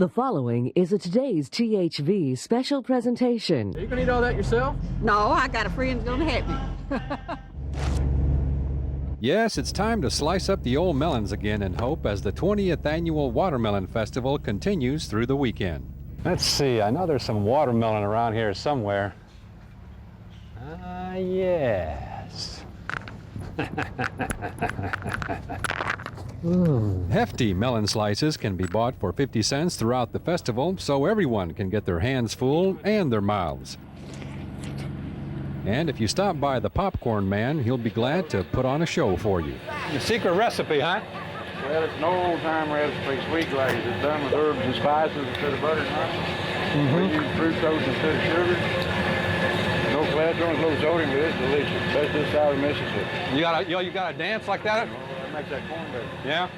The following is a Today's THV special presentation. Are you gonna eat all that yourself? No, I got a friend gonna help me. Yes, it's time to slice up the old melons again in Hope as the 20th Annual Watermelon Festival continues through the weekend. Let's see, I know there's some watermelon around here somewhere. Yes. Hefty melon slices can be bought for 50 cents throughout the festival, so everyone can get their hands full and their mouths. And if you stop by the popcorn man, he'll be glad to put on a show for you. The secret recipe, huh? Well, it's an old-time recipe, sweet glaze. It's done with herbs and spices instead of butter and honey. We use fructose instead of sugar. No cholesterol, no sodium, but it's delicious. Best this side of Mississippi. You gotta dance like that? That makes that corn better. Yeah.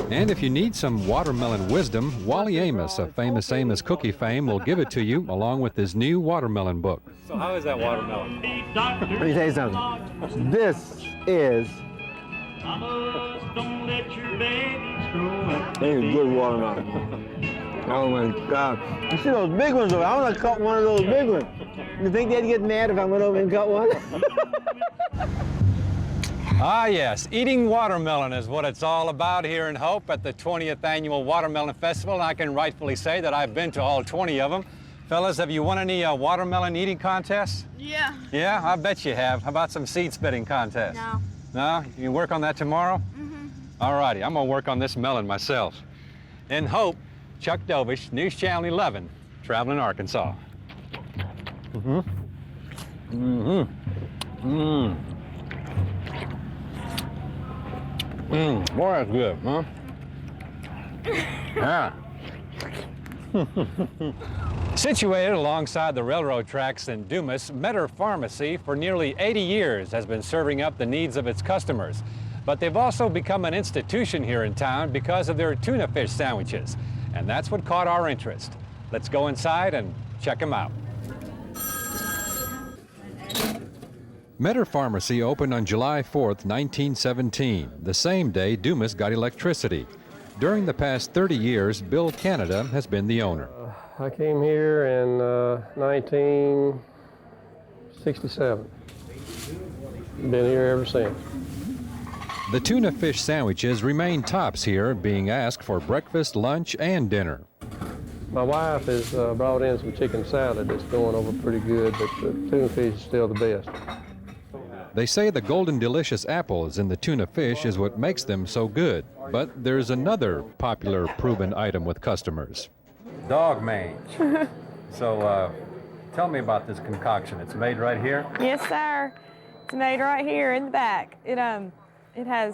And if you need some watermelon wisdom, Wally Amos of Famous Amos Cookie fame will give it to you along with his new watermelon book. So how is that watermelon? Let me tell you something. This is good watermelon. Oh my God. You see those big ones over? I want to cut one of those big ones. You think they'd get mad if I went over and cut one? Ah yes, eating watermelon is what it's all about here in Hope at the 20th Annual Watermelon Festival, and I can rightfully say that I've been to all 20 of them. Fellas, have you won any watermelon eating contests? Yeah. Yeah, I bet you have. How about some seed spitting contests? No. No? You can work on that tomorrow? Mm-hmm. All righty, I'm gonna work on this melon myself. In Hope, Chuck Dovish, News Channel 11, Travelin Arkansas. Boy, that's good, huh? Yeah. Situated alongside the railroad tracks in Dumas, Meador Pharmacy for nearly 80 years has been serving up the needs of its customers. But they've also become an institution here in town because of their tuna fish sandwiches. And that's what caught our interest. Let's go inside and check them out. Meador Pharmacy opened on July 4th, 1917, the same day Dumas got electricity. During the past 30 years, Bill Canada has been the owner. I came here in 1967. Been here ever since. The tuna fish sandwiches remain tops here, being asked for breakfast, lunch, and dinner. My wife has brought in some chicken salad that's going over pretty good, but the tuna fish is still the best. They say the golden delicious apples in the tuna fish is what makes them so good. But there's another popular proven item with customers. Dog mange. So tell me about this concoction. It's made right here? Yes, sir. It's made right here in the back. It has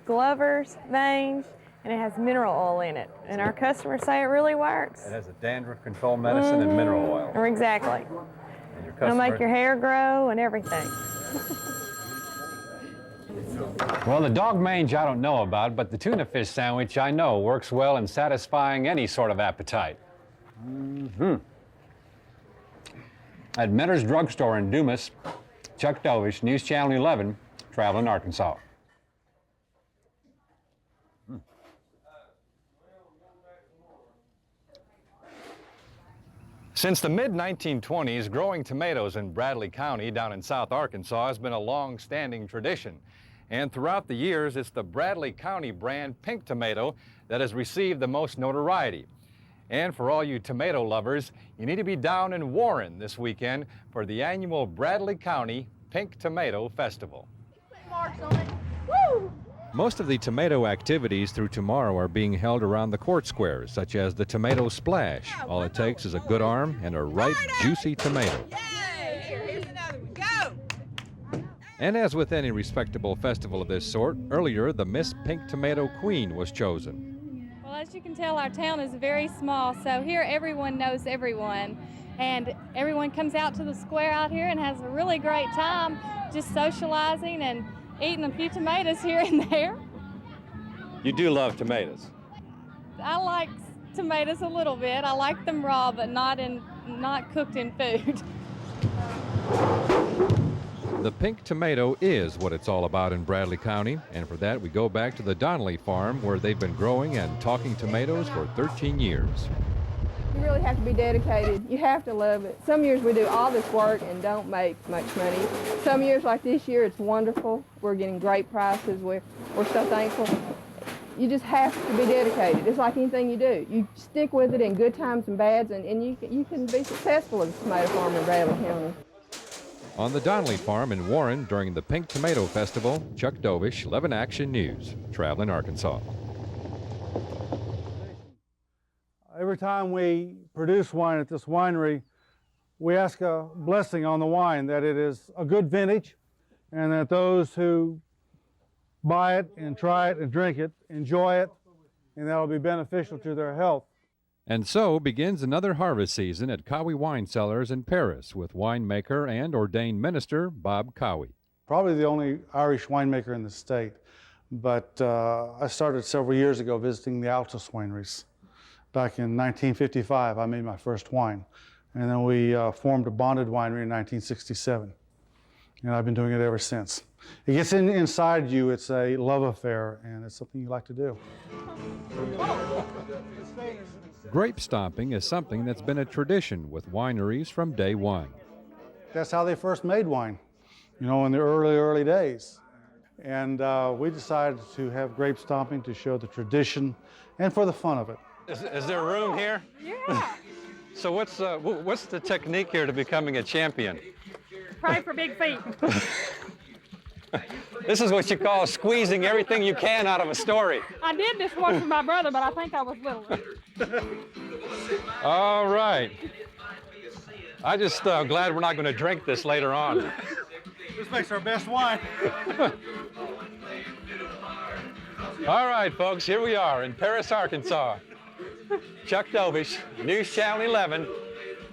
Glover's mange, and it has mineral oil in it. And our customers say it really works. It has a dandruff control medicine and mineral oil. Exactly. And your It'll make your hair grow and everything. Well, the dog mange I don't know about, but the tuna fish sandwich I know works well in satisfying any sort of appetite. At Meador's Drugstore in Dumas, Chuck Dovish, News Channel 11, Travelin Arkansas. Since the mid-1920s, growing tomatoes in Bradley County down in South Arkansas has been a long-standing tradition. And throughout the years, it's the Bradley County brand pink tomato that has received the most notoriety. And for all you tomato lovers, you need to be down in Warren this weekend for the annual Bradley County Pink Tomato Festival. Marks on it. Woo! Most of the tomato activities through tomorrow are being held around the court squares, such as the tomato splash. All it takes is a good arm and a ripe, juicy tomato. Yay! Here's another one. Go! And as with any respectable festival of this sort, earlier the Miss Pink Tomato Queen was chosen. Well, as you can tell, our town is very small, so here everyone knows everyone. And everyone comes out to the square out here and has a really great time just socializing and eating a few tomatoes here and there. You do love tomatoes. I like tomatoes a little bit. I like them raw, but not cooked in food. The pink tomato is what it's all about in Bradley County, and for that we go back to the Donnelly farm where they've been growing and talking tomatoes for 13 years. You really have to be dedicated. You have to love it. Some years we do all this work and don't make much money. Some years like this year, it's wonderful. We're getting great prices. We're so thankful. You just have to be dedicated. It's like anything you do. You stick with it in good times and bads, and you can be successful as a tomato farmer in Bradley County. On the Donnelly farm in Warren during the Pink Tomato Festival, Chuck Dovish, 11 Action News, Travelin, Arkansas. Every time we produce wine at this winery, we ask a blessing on the wine, that it is a good vintage, and that those who buy it and try it and drink it enjoy it, and that will be beneficial to their health. And so begins another harvest season at Cowie Wine Cellars in Paris with winemaker and ordained minister Bob Cowie. Probably the only Irish winemaker in the state, but I started several years ago visiting the Altus wineries. Back in 1955, I made my first wine, and then we formed a bonded winery in 1967, and I've been doing it ever since. It gets inside you. It's a love affair, and it's something you like to do. Grape stomping is something that's been a tradition with wineries from day one. That's how they first made wine, you know, in the early days. And we decided to have grape stomping to show the tradition and for the fun of it. Is there room here? Yeah. So what's the technique here to becoming a champion? Pray for big feet. This is what you call squeezing everything you can out of a story. I did this once with my brother, but I think I was little. All right. I just glad we're not going to drink this later on. This makes our best wine. All right, folks, here we are in Paris, Arkansas. Chuck Dovish, News Channel 11,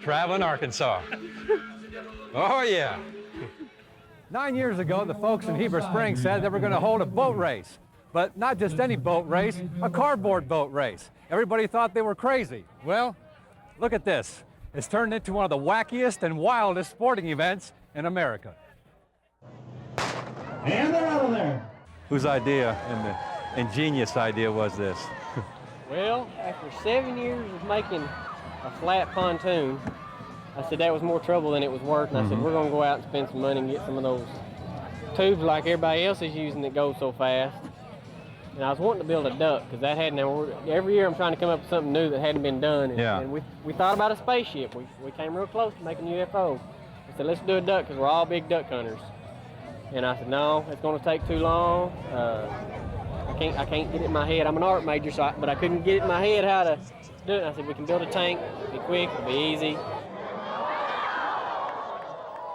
Travelin, Arkansas. Oh, yeah. 9 years ago, the folks in Heber Springs said they were going to hold a boat race. But not just any boat race, a cardboard boat race. Everybody thought they were crazy. Well, look at this. It's turned into one of the wackiest and wildest sporting events in America. And they're out of there. Whose idea and the ingenious idea was this? Well, after 7 years of making a flat pontoon, I said that was more trouble than it was worth, and I said, we're going to go out and spend some money and get some of those tubes like everybody else is using that go so fast. And I was wanting to build a duck, because that hadn't, every year I'm trying to come up with something new that hadn't been done. And, and we thought about a spaceship. We came real close to making a UFO. I said, let's do a duck, because we're all big duck hunters. And I said, no, it's going to take too long. I can't get it in my head. I'm an art major, but I couldn't get it in my head how to do it. And I said, we can build a tank, it'll be quick, it'll be easy.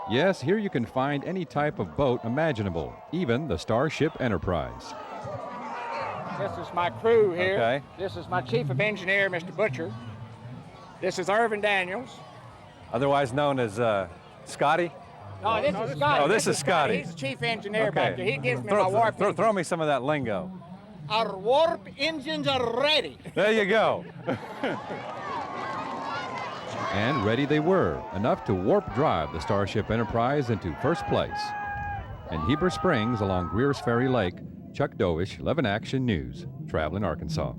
Yes, here you can find any type of boat imaginable, even the Starship Enterprise. This is my crew here. Okay. This is my chief of engineer, Mr. Butcher. This is Irvin Daniels. Otherwise known as Scotty? No, this is Scotty. Oh, this is Scotty. He's the chief engineer back there. He gives me my warp engines. Throw me some of that lingo. Our warp engines are ready. There you go. And ready they were, enough to warp drive the Starship Enterprise into first place. In Heber Springs along Greer's Ferry Lake, Chuck Dovish, 11 Action News, Travelin, Arkansas.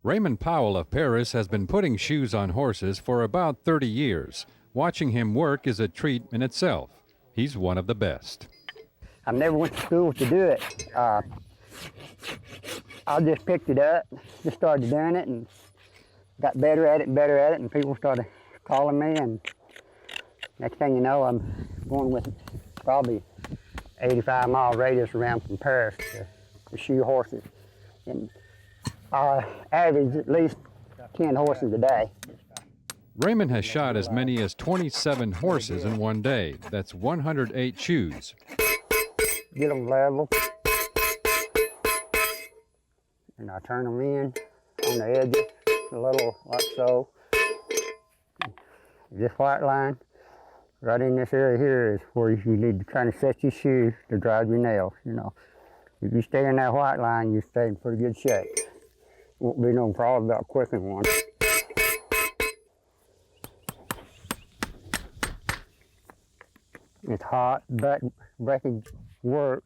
Raymond Powell of Paris has been putting shoes on horses for about 30 years. Watching him work is a treat in itself. He's one of the best. I never went to school to do it. I just picked it up, just started doing it, and got better at it, and people started calling me, and next thing you know, I'm going with probably 85-mile radius around from Paris to shoe horses. And I average at least 10 horses a day. Raymond has shot as many as 27 horses in one day. That's 108 shoes. Get them level, and I turn them in on the edges a little like so. This white line right in this area here is where you need to kind of set your shoe to drive your nails, you know. If you stay in that white line, you stay in pretty good shape. Won't be no problem about quicking one. It's hot, back-breaking work,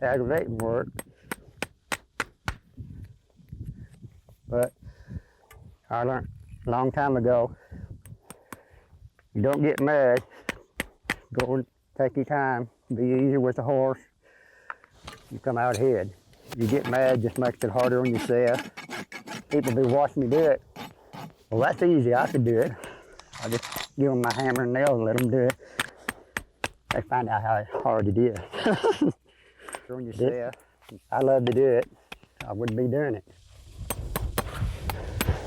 aggravating work. But I learned a long time ago, you don't get mad. Go and take your time. Be easy with the horse. You come out ahead. You get mad, just makes it harder on yourself. People be watching me do it. Well, that's easy. I could do it. I just give them my hammer and nails and let them do it. They find out how hard it is. On yourself. I love to do it. I wouldn't be doing it.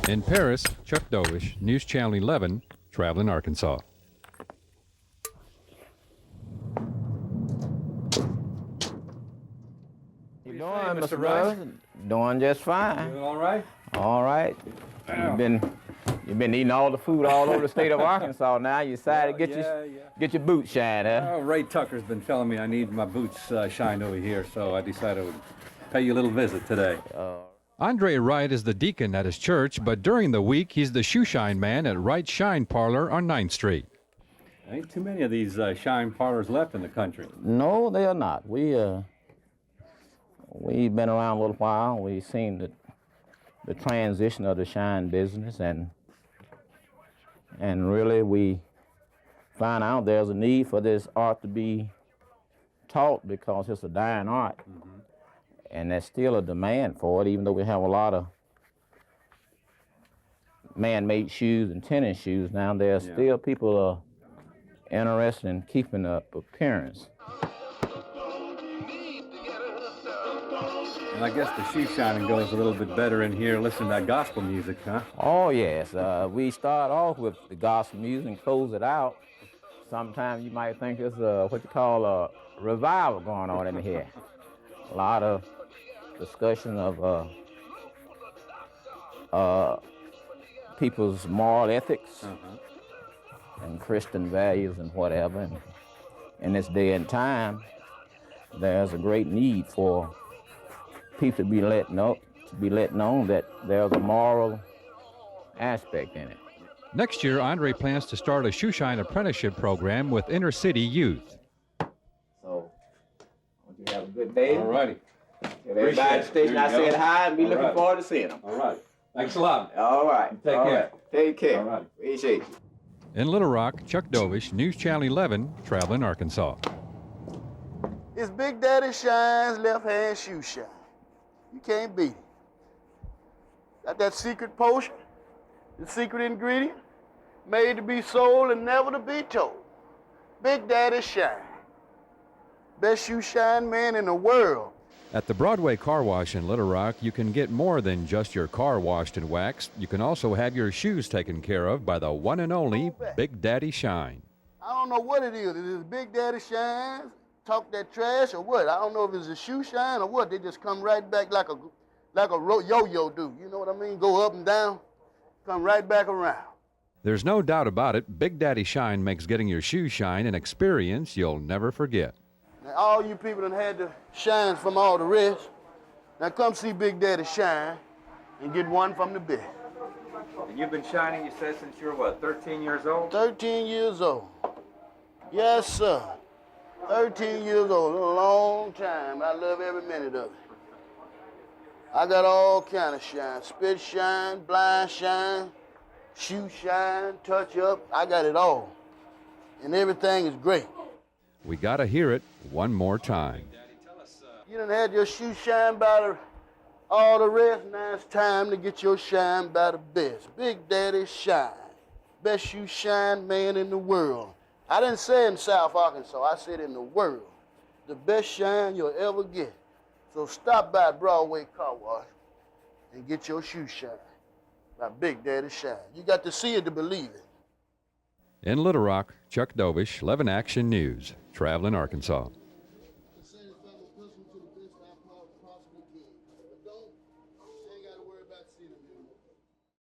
In Paris, Chuck Dovish, News Channel 11, Travelin, Arkansas. You doing, Mr. Rice? Doing just fine. Doing all right? All right. You've been eating all the food all over the state of Arkansas now. You decided to get your boots shined, huh? Oh, Ray Tucker's been telling me I need my boots shined over here, so I decided I would pay you a little visit today. Andre Wright is the deacon at his church, but during the week, he's the shoe shine man at Wright's Shine Parlor on 9th Street. There ain't too many of these shine parlors left in the country. No, they are not. We've been around a little while. We've seen the transition of the shine business, and really we find out there's a need for this art to be taught because it's a dying art. Mm-hmm. And there's still a demand for it, even though we have a lot of man-made shoes and tennis shoes now. There's still people interested in keeping up appearance. And I guess the shoe shining goes a little bit better in here listening to that gospel music, huh? Oh, yes. We start off with the gospel music and close it out. Sometimes you might think there's what you call a revival going on in here. A lot of discussion of people's moral ethics and Christian values and whatever. And in this day and time, there's a great need for people to be let known that there's a moral aspect in it. Next year, Andre plans to start a shoe shine apprenticeship program with inner city youth. So, I want you to have a good day. All righty. If everybody at the station, I said hi and be looking forward to seeing them. All right. Thanks a lot. All right. Take care. Right. Take care. All right. Appreciate you. In Little Rock, Chuck Dovish, News Channel 11, Travelin, Arkansas. It's Big Daddy Shine's left-hand shoe shine. You can't beat it. Got that secret potion, the secret ingredient, made to be sold and never to be told. Big Daddy Shine. Best shoe shine man in the world. At the Broadway Car Wash in Little Rock, you can get more than just your car washed and waxed. You can also have your shoes taken care of by the one and only Big Daddy Shine. I don't know what it is. It is Big Daddy Shine, talk that trash or what. I don't know if it's a shoe shine or what. They just come right back like a yo-yo do. You know what I mean? Go up and down, come right back around. There's no doubt about it, Big Daddy Shine makes getting your shoes shine an experience you'll never forget. Now, all you people that had the shines from all the rest, now come see Big Daddy Shine and get one from the best. And you've been shining, you said, since you were, what, 13 years old? 13 years old. Yes, sir. 13 years old, a long time. I love every minute of it. I got all kind of shine. Spit shine, blind shine, shoe shine, touch up. I got it all. And everything is great. We gotta hear it one more time. You done had your shoe shine by all the rest. Now it's time to get your shine by the best. Big Daddy Shine. Best shoe shine man in the world. I didn't say in South Arkansas, I said in the world. The best shine you'll ever get. So stop by Broadway Car Wash and get your shoe shine by Big Daddy Shine. You got to see it to believe it. In Little Rock, Chuck Dovish, 11 Action News, Travelin, Arkansas.